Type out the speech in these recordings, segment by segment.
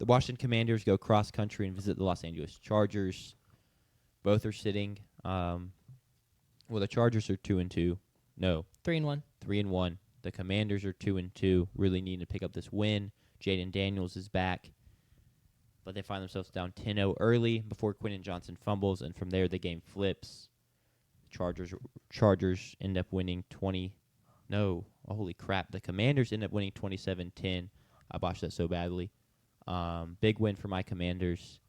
The Washington Commanders go cross country and visit the Los Angeles Chargers. Both are sitting. The Chargers are 2-2. No, 3-1. 3-1. The Commanders are 2-2. Really need to pick up this win. Jaden Daniels is back, but they find themselves down 10-0 early before Quentin Johnson fumbles, and from there the game flips. Chargers end up winning 20. No, holy crap! The Commanders end up winning 27-10. I botched that so badly. Big win for my Commanders.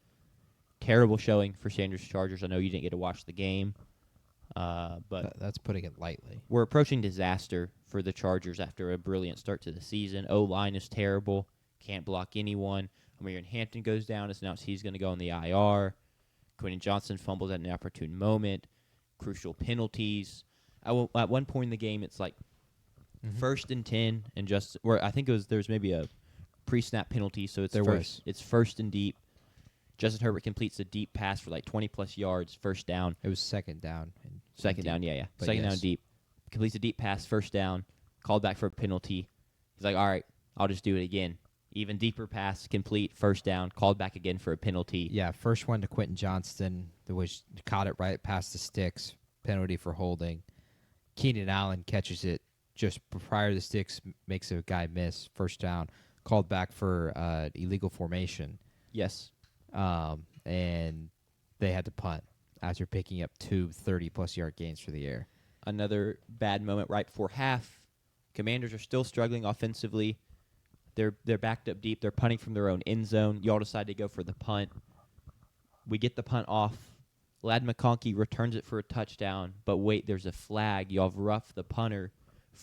Terrible showing for Sanders Chargers. I know you didn't get to watch the game, but That's putting it lightly. we're approaching disaster for the Chargers after a brilliant start to the season. O-line is terrible. Can't block anyone. Amir Hampton goes down. It's announced he's going to go on the IR. Quentin Johnson fumbles at an opportune moment. Crucial penalties. At one point in the game, it's like 1st and 10, and just where I think there's maybe a pre-snap penalty, so it's it's 1st and deep. Justin Herbert completes a deep pass for like 20-plus yards, 1st down. It was 2nd down. Second down, yeah. But Second down deep. Completes a deep pass, 1st down. Called back for a penalty. He's like, all right, I'll just do it again. Even deeper pass, complete, 1st down. Called back again for a penalty. Yeah, first one to Quentin Johnston, which caught it right past the sticks. Penalty for holding. Keenan Allen catches it just prior to the sticks, makes a guy miss, 1st down. Called back for illegal formation. Yes. And they had to punt after picking up 2 30-plus yard gains for the air. Another bad moment right before half. Commanders are still struggling offensively. They're backed up deep. They're punting from their own end zone. Y'all decide to go for the punt. We get the punt off. Ladd McConkey returns it for a touchdown, but wait, there's a flag. Y'all have roughed the punter.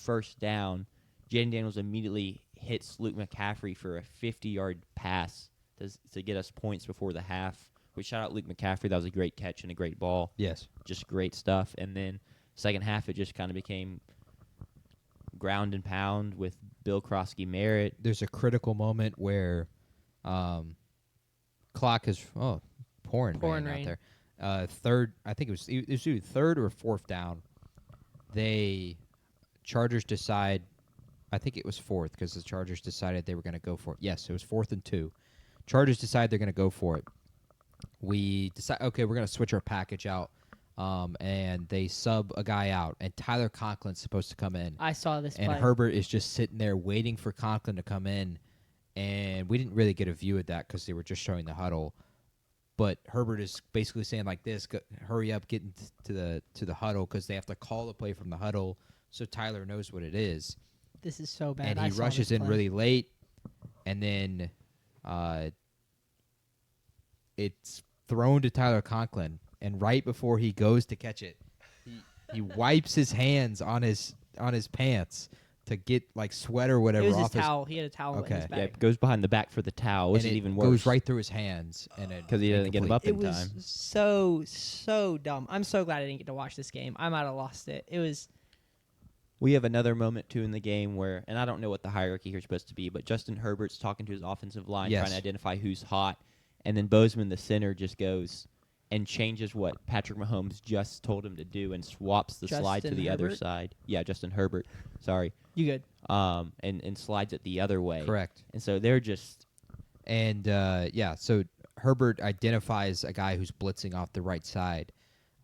1st down. Jaden Daniels immediately hits Luke McCaffrey for a 50-yard pass to get us points before the half. We shout out Luke McCaffrey. That was a great catch and a great ball. Yes. Just great stuff. And then second half, it just kind of became ground and pound with Bill Krosky-Merritt. There's a critical moment where clock is pouring rain out there. Third, I think it was either 3rd or 4th down. Chargers decide, I think it was 4th because the Chargers decided they were going to go for it. Yes, it was 4th and 2. Chargers decide they're going to go for it. We decide, okay, we're going to switch our package out, and they sub a guy out, and Tyler Conklin's supposed to come in. I saw this And play. Herbert is just sitting there waiting for Conklin to come in, and we didn't really get a view of that because they were just showing the huddle. But Herbert is basically saying like this, hurry up, get into the huddle because they have to call the play from the huddle so Tyler knows what it is. This is so bad. And I he saw rushes this in play. really late, and then it's thrown to Tyler Conklin. And right before he goes to catch it, he wipes his hands on his pants to get like sweat or whatever It was off his towel. He had a towel in his Okay. bag. Yeah, it goes behind the back for the towel, which and is it even worse. goes right through his hands, and because he doesn't get him up It in was time. so dumb. I'm so glad I didn't get to watch this game. I might have lost it. It was We have another moment, too, in the game where, and I don't know what the hierarchy here is supposed to be, but Justin Herbert's talking to his offensive line, Yes. trying to identify who's hot, and then Bozeman, the center, just goes and changes what Patrick Mahomes just told him to do and swaps the slide to Justin the other Herbert? side. Yeah, Justin Herbert. Sorry. you good. And slides it the other way. Correct. And so they're just... And so Herbert identifies a guy who's blitzing off the right side,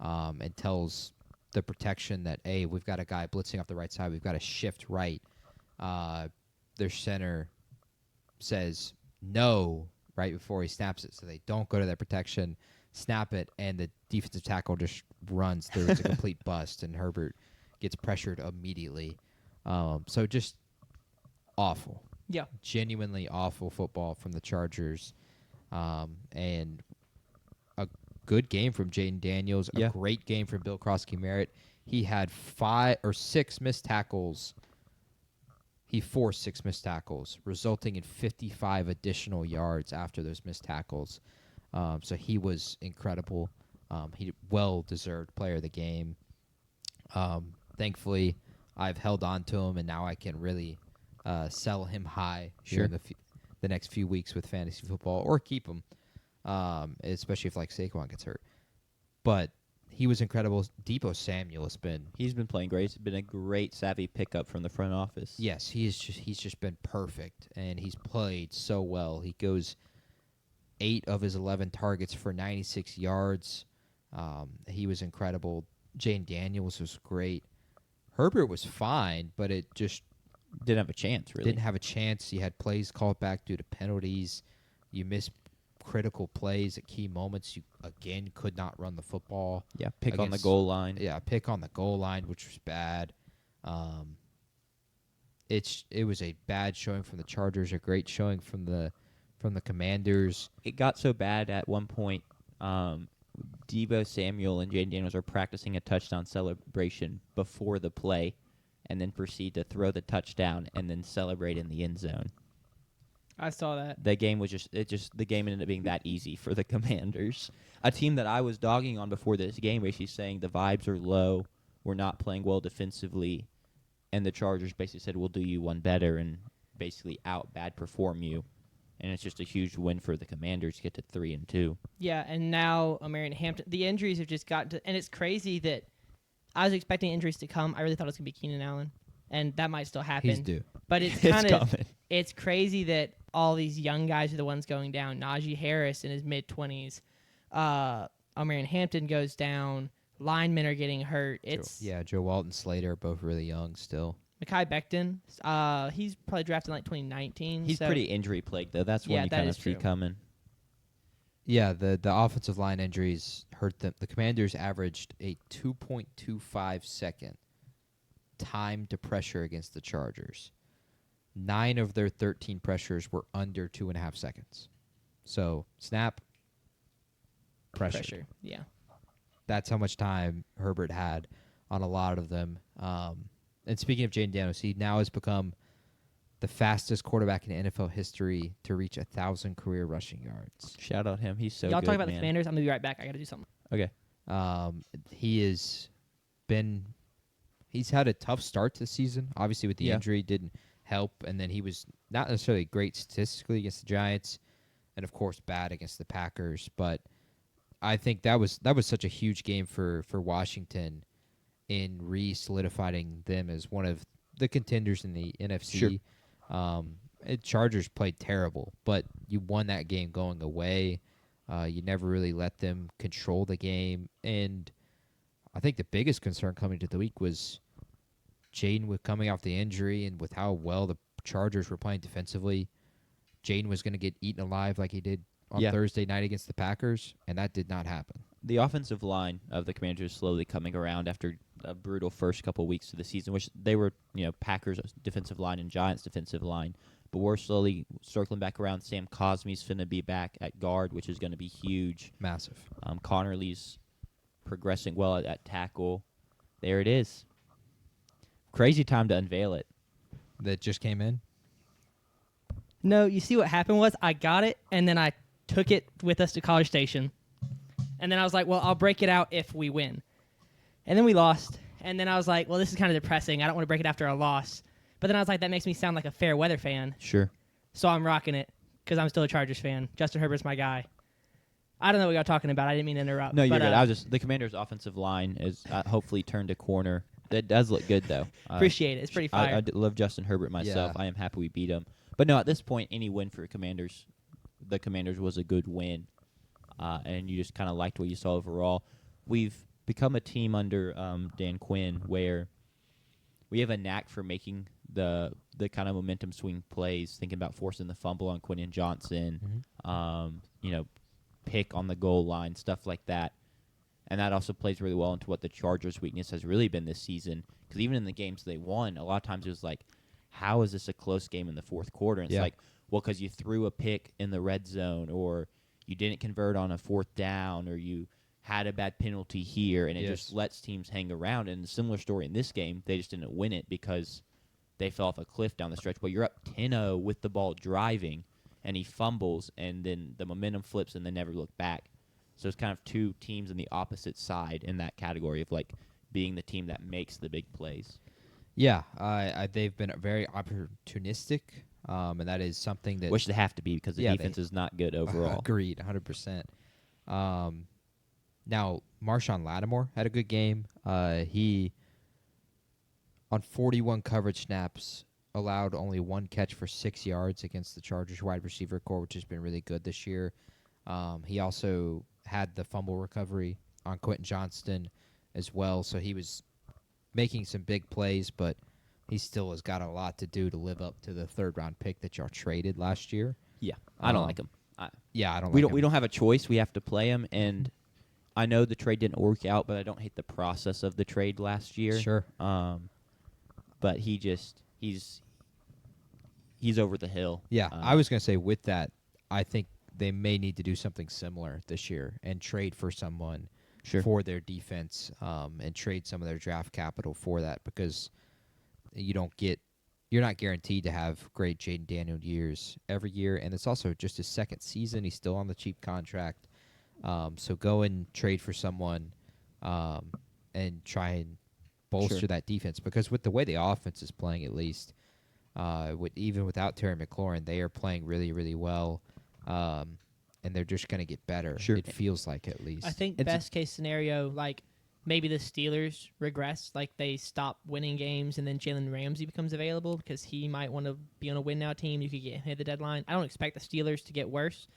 and tells the protection that, hey, we've got a guy blitzing off the right side. We've got to shift right. Their center says no right before he snaps it, so they don't go to that protection, snap it, and the defensive tackle just runs through. It's a complete bust, and Herbert gets pressured immediately. So just awful. Yeah. Genuinely awful football from the Chargers. And a good game from Jaden Daniels. Yeah. A great game from Bill Krosky-Merritt. He had 5 or 6 missed tackles. He forced 6 missed tackles, resulting in 55 additional yards after those missed tackles. So he was incredible. He well-deserved player of the game. Thankfully, I've held on to him, and now I can really sell him high here in the next few weeks with fantasy football, or keep him, especially if like Saquon gets hurt. But he was incredible. Deebo Samuel has been. He's been playing great. It's been a great savvy pickup from the front office. Yes, he's just been perfect, and he's played so well. He goes 8 of his 11 targets for 96 yards. He was incredible. Jane Daniels was great. Herbert was fine, but it just Didn't have a chance, really. didn't have a chance. He had plays called back due to penalties. You missed critical plays at key moments. You, again, could not run the football. Yeah, pick on the against- goal line. Yeah, pick on the goal line, which was bad. It was a bad showing from the Chargers, a great showing from the Commanders. It got so bad at one point, Deebo Samuel and Jaden Daniels are practicing a touchdown celebration before the play and then proceed to throw the touchdown and then celebrate in the end zone. I saw that. The game was the game ended up being that easy for the Commanders. A team that I was dogging on before this game, basically saying the vibes are low, we're not playing well defensively, and the Chargers basically said we'll do you one better and basically bad perform you. And it's just a huge win for the Commanders to get to 3-2. Yeah, and now Marion Hampton. The injuries have just gotten to, and it's crazy that I was expecting injuries to come. I really thought it was gonna be Keenan Allen, and that might still happen. He's due. But it's It's kind of coming. it's crazy that all these young guys are the ones going down. Najee Harris in his mid-20s. Marion Hampton goes down. Linemen are getting hurt. It's Joe Walton, Slater are both really young still. Mekhi Becton. He's probably drafted in like 2019. He's so pretty injury plagued, though. That's Yeah, one you that kind is of see true. coming. Yeah, the offensive line injuries hurt them. The Commanders averaged a 2.25 second time to pressure against the Chargers. 9 of their 13 pressures were under 2.5 seconds. So, snap, pressure. Yeah. That's how much time Herbert had on a lot of them. And speaking of Jane Daniels, he now has become the fastest quarterback in NFL history to reach 1,000 career rushing yards. Shout out him. He's so Y'all good, talk about the man. Commanders. I'm gonna be right back. I gotta do something. Okay. He's had a tough start to the season. Obviously, with the Yeah. injury, didn't help, and then he was not necessarily great statistically against the Giants, and of course, bad against the Packers. But I think that was such a huge game for Washington in re-solidifying them as one of the contenders in the NFC. Sure. Chargers played terrible, but you won that game going away. You never really let them control the game, and I think the biggest concern coming to the week was Jaden with coming off the injury and with how well the Chargers were playing defensively. Jaden was going to get eaten alive like he did on Yeah. Thursday night against the Packers, and that did not happen. The offensive line of the Commanders is slowly coming around after a brutal first couple weeks of the season, which they were, Packers defensive line and Giants defensive line. But we're slowly circling back around. Sam Cosme's finna be back at guard, which is going to be huge. Massive. Connerly's progressing well at tackle. There it is. Crazy time to unveil it. That just came in? No, you see what happened was I got it, and then I took it with us to College Station. And then I was like, well, I'll break it out if we win. And then we lost. And then I was like, well, this is kind of depressing. I don't want to break it after a loss. But then I was like, that makes me sound like a fair weather fan. Sure. So I'm rocking it because I'm still a Chargers fan. Justin Herbert's my guy. I don't know what y'all talking about. I didn't mean to interrupt. No, you're but, good. The Commanders' offensive line is hopefully turned a corner. That does look good, though. Appreciate it. It's pretty fire. I love Justin Herbert myself. Yeah. I am happy we beat him. But no, at this point, any win for the Commanders was a good win. And you just kind of liked what you saw overall. We've become a team under Dan Quinn where we have a knack for making the kind of momentum swing plays, thinking about forcing the fumble on Quinn and Johnson, pick on the goal line, stuff like that. And that also plays really well into what the Chargers' weakness has really been this season. Because even in the games they won, a lot of times it was like, how is this a close game in the fourth quarter? And it's like, well, because you threw a pick in the red zone, or you didn't convert on a fourth down, or you had a bad penalty here, and it just lets teams hang around. And a similar story in this game, they just didn't win it because they fell off a cliff down the stretch. But you're up 10-0 with the ball driving, and he fumbles, and then the momentum flips, and they never look back. So it's kind of two teams on the opposite side in that category of like being the team that makes the big plays. Yeah, they've been very opportunistic, and that is something that Which they have to be because the defense is not good overall. Agreed, 100%. Now, Marshawn Lattimore had a good game. He, on 41 coverage snaps, allowed only one catch for 6 yards against the Chargers wide receiver core, which has been really good this year. He also had the fumble recovery on Quentin Johnston as well, so he was making some big plays, but he still has got a lot to do to live up to the third-round pick that y'all traded last year. Yeah, I don't like him. Yeah, I don't. We like don't. We him. don't have a choice. We have to play him, and I know the trade didn't work out, but I don't hate the process of the trade last year. Sure. But he's over the hill. Yeah, I was going to say with that, I think they may need to do something similar this year and trade for someone for their defense, and trade some of their draft capital for that, because you're not guaranteed to have great Jaden Daniel years every year, and it's also just his second season. He's still on the cheap contract, so go and trade for someone, and try and bolster that defense, because with the way the offense is playing, at least, even without Terry McLaurin, they are playing really, really well, and they're just going to get better. Sure. It feels like, at least. I think best case scenario, like maybe the Steelers regress, like they stop winning games, and then Jalen Ramsey becomes available because he might want to be on a win now team. You could get him at the deadline. I don't expect the Steelers to get worse,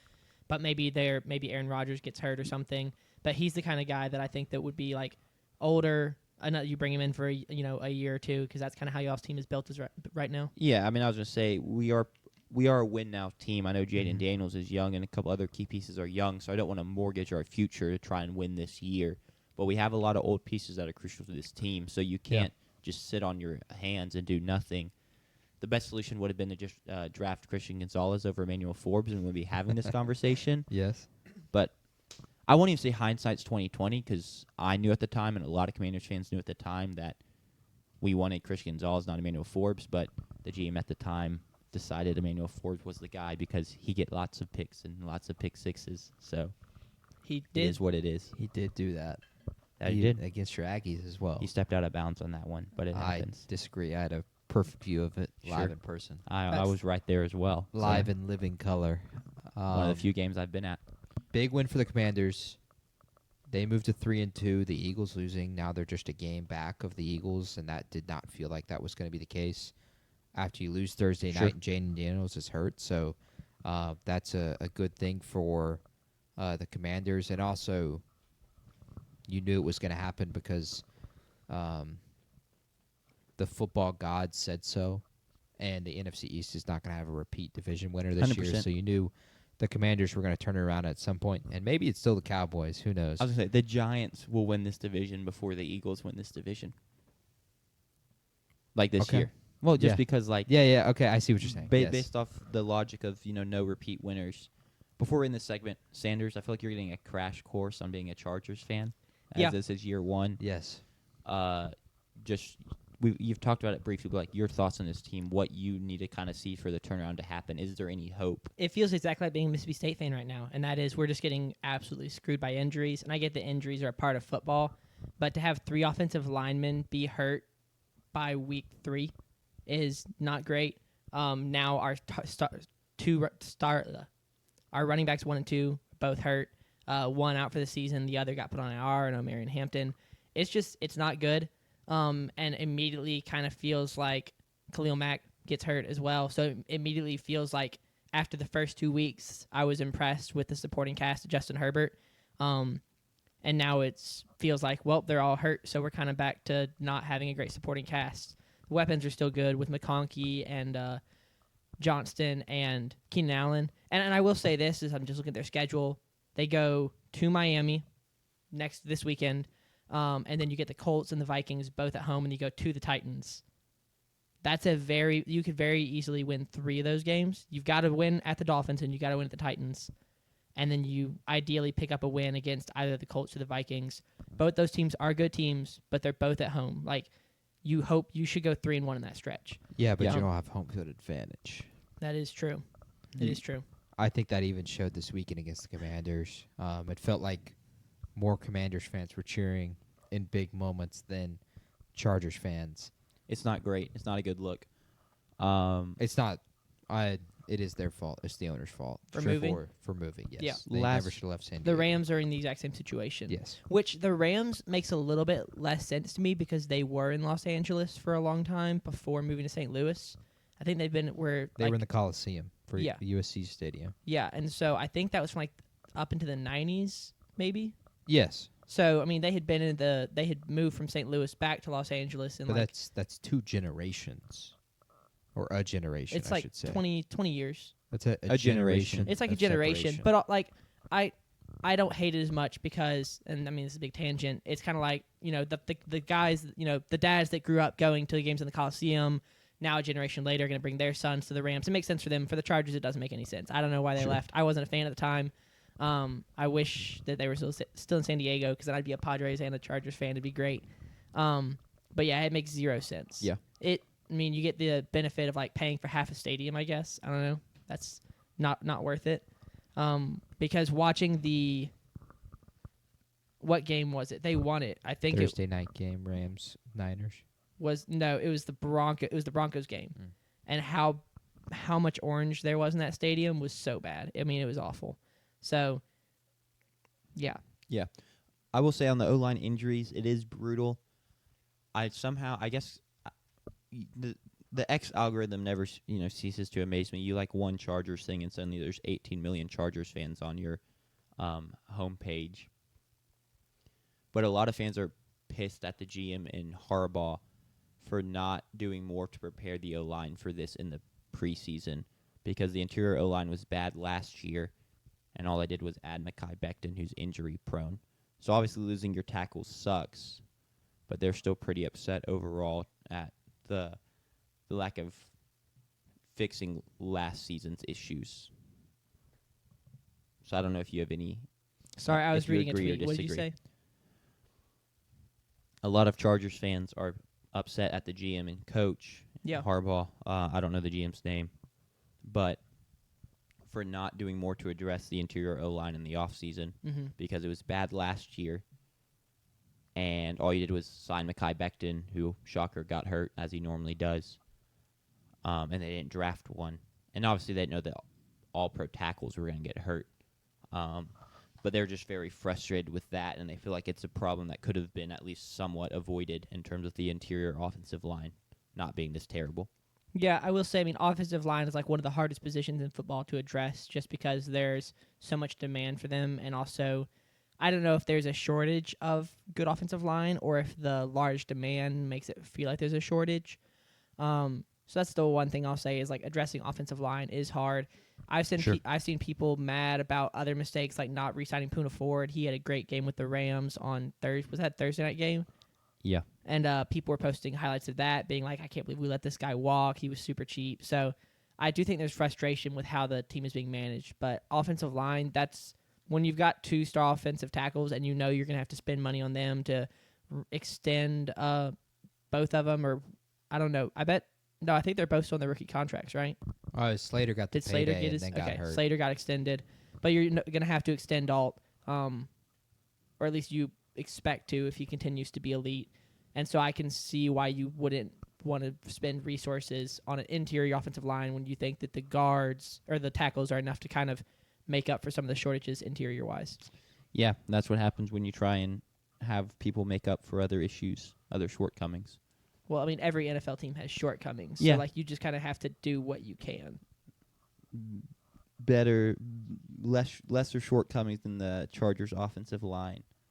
but maybe Aaron Rodgers gets hurt or something. But he's the kind of guy that I think that would be like older. I know you bring him in for a year or two, because that's kind of how y'all's team is built right now. Yeah, I mean, I was gonna say we are a win now team. I know Jaden Daniels is young, and a couple other key pieces are young, so I don't want to mortgage our future to try and win this year. But we have a lot of old pieces that are crucial to this team, so you can't just sit on your hands and do nothing. The best solution would have been to just draft Christian Gonzalez over Emmanuel Forbes, and we'll be having this conversation. Yes. But I won't even say hindsight's 20/20, because I knew at the time, and a lot of Commanders fans knew at the time, that we wanted Christian Gonzalez, not Emmanuel Forbes. But the GM at the time decided Emmanuel Forbes was the guy, because he get lots of picks and lots of pick sixes. So He it is did. what it is. He did do that. He did. Against your Aggies as well. He stepped out of bounds on that one, but it I happens. disagree. I had a perfect view of it live in person. I was right there as well. So Live in living color. one of the few games I've been at. Big win for the Commanders. They moved to 3-2. The Eagles losing. Now they're just a game back of the Eagles, and that did not feel like that was going to be the case after you lose Thursday night and Jaden Daniels is hurt. So that's a good thing for the Commanders. And also, you knew it was going to happen because the football gods said so, and the NFC East is not going to have a repeat division winner this year. 100%. So you knew the Commanders were going to turn it around at some point, and maybe it's still the Cowboys. Who knows? I was going to say, the Giants will win this division before the Eagles win this division. Like this Okay. year. Well, just Yeah. because, like, Yeah. Okay, I see what you're saying. Yes. based off the logic of, no repeat winners. Before we end this segment, Sanders, I feel like you're getting a crash course on being a Chargers fan, as Yeah. this is year one. Yes. You've talked about it briefly, but like your thoughts on this team, what you need to kind of see for the turnaround to happen. Is there any hope? It feels exactly like being a Mississippi State fan right now, and that is we're just getting absolutely screwed by injuries. And I get that injuries are a part of football, but to have 3 offensive linemen be hurt by week 3 is not great. Now our our running backs 1 and 2 both hurt. One out for the season, the other got put on IR, and Marion Hampton. It's not good. And immediately kind of feels like Khalil Mack gets hurt as well. So it immediately feels like after the first 2 weeks, I was impressed with the supporting cast of Justin Herbert. And now it feels like, well, they're all hurt, so we're kind of back to not having a great supporting cast. The weapons are still good with McConkey and Johnston and Keenan Allen. And I will say this, is I'm just looking at their schedule. They go to Miami this weekend. And then you get the Colts and the Vikings both at home, and you go to the Titans. You could very easily win 3 of those games. You've got to win at the Dolphins, and you got to win at the Titans. And then you ideally pick up a win against either the Colts or the Vikings. Both those teams are good teams, but they're both at home. Like, you should go 3-1 in that stretch. Yeah, but Yeah. you don't have home field advantage. That is true. It is true. I think that even showed this weekend against the Commanders. It felt like more Commanders fans were cheering in big moments than Chargers fans. It's not great. It's not a good look. It's not. It is their fault. It's the owner's fault For moving? For moving. Yes. Yeah. They never should have left San The Diego. Rams are in the exact same situation. Yes. Which the Rams makes a little bit less sense to me because they were in Los Angeles for a long time before moving to St. Louis. I think they've been They were in the Coliseum for Yeah. the USC Stadium. Yeah, and so I think that was from like up into the 90s, maybe. Yes, So I mean, they had moved from St. Louis back to Los Angeles, and but like that's 2 generations, or a generation. it's I like should say. 20 years. That's A generation. It's like a of generation, separation. but I don't hate it as much because, and I mean, this is a big tangent. It's kind of like, the guys, the dads that grew up going to the games in the Coliseum, now a generation later are going to bring their sons to the Rams. It makes sense for them. For the Chargers, it doesn't make any sense. I don't know why they Sure. left. I wasn't a fan at the time. I wish that they were still in San Diego, because then I'd be a Padres and a Chargers fan. It'd be great. But yeah, it makes zero sense. Yeah. I mean, you get the benefit of like paying for half a stadium, I guess. I don't know. That's not worth it. Because watching what game was it? They won it. I think Thursday night game, Rams, Niners. it was the Broncos game. Mm. And how much orange there was in that stadium was so bad. I mean, it was awful. So yeah. I will say on the O-line injuries, it is brutal. I guess the X algorithm never ceases to amaze me. You like one Chargers thing, and suddenly there's 18 million Chargers fans on your homepage. But a lot of fans are pissed at the GM and Harbaugh for not doing more to prepare the O-line for this in the preseason, because the interior O-line was bad last year, and all I did was add Mekhi Becton, who's injury prone. So obviously losing your tackle sucks, but they're still pretty upset overall at the lack of fixing last season's issues. So I don't know if you have any. Sorry, I if was you reading a agree or tweet. What did you disagree. say? A lot of Chargers fans are upset at the GM and coach, Yeah. Harbaugh. I don't know the GM's name, but for not doing more to address the interior O-line in the offseason, Mm-hmm. because it was bad last year, and all you did was sign Mekhi Becton, who, shocker, got hurt, as he normally does, and they didn't draft one. And obviously they didn't know that all pro tackles were going to get hurt. But they're just very frustrated with that, and they feel like it's a problem that could have been at least somewhat avoided in terms of the interior offensive line not being this terrible. Yeah, I will say, I mean, offensive line is like one of the hardest positions in football to address, just because there's so much demand for them, and also I don't know if there's a shortage of good offensive line or if the large demand makes it feel like there's a shortage. So that's the one thing I'll say is like addressing offensive line is hard. I've seen people mad about other mistakes, like not re-signing Poona Ford. He had a great game with the Rams on Thursday. Was that Thursday night game? Yeah. And people were posting highlights of that, being like, I can't believe we let this guy walk. He was super cheap. So I do think there's frustration with how the team is being managed. But offensive line, that's when you've got 2-star offensive tackles and you know you're going to have to spend money on them to extend both of them. Or I don't know. I think they're both still on their rookie contracts, right? Slater got the Did Slater payday get and his? then got Okay, hurt. Slater got extended, but you're going to have to extend Alt, or at least you expect to if he continues to be elite. And so I can see why you wouldn't want to spend resources on an interior offensive line when you think that the guards or the tackles are enough to kind of make up for some of the shortages interior-wise. Yeah, that's what happens when you try and have people make up for other issues, other shortcomings. Well, I mean, every NFL team has shortcomings. Yeah. So, like, you just kind of have to do what you can. Lesser shortcomings than the Chargers' offensive line.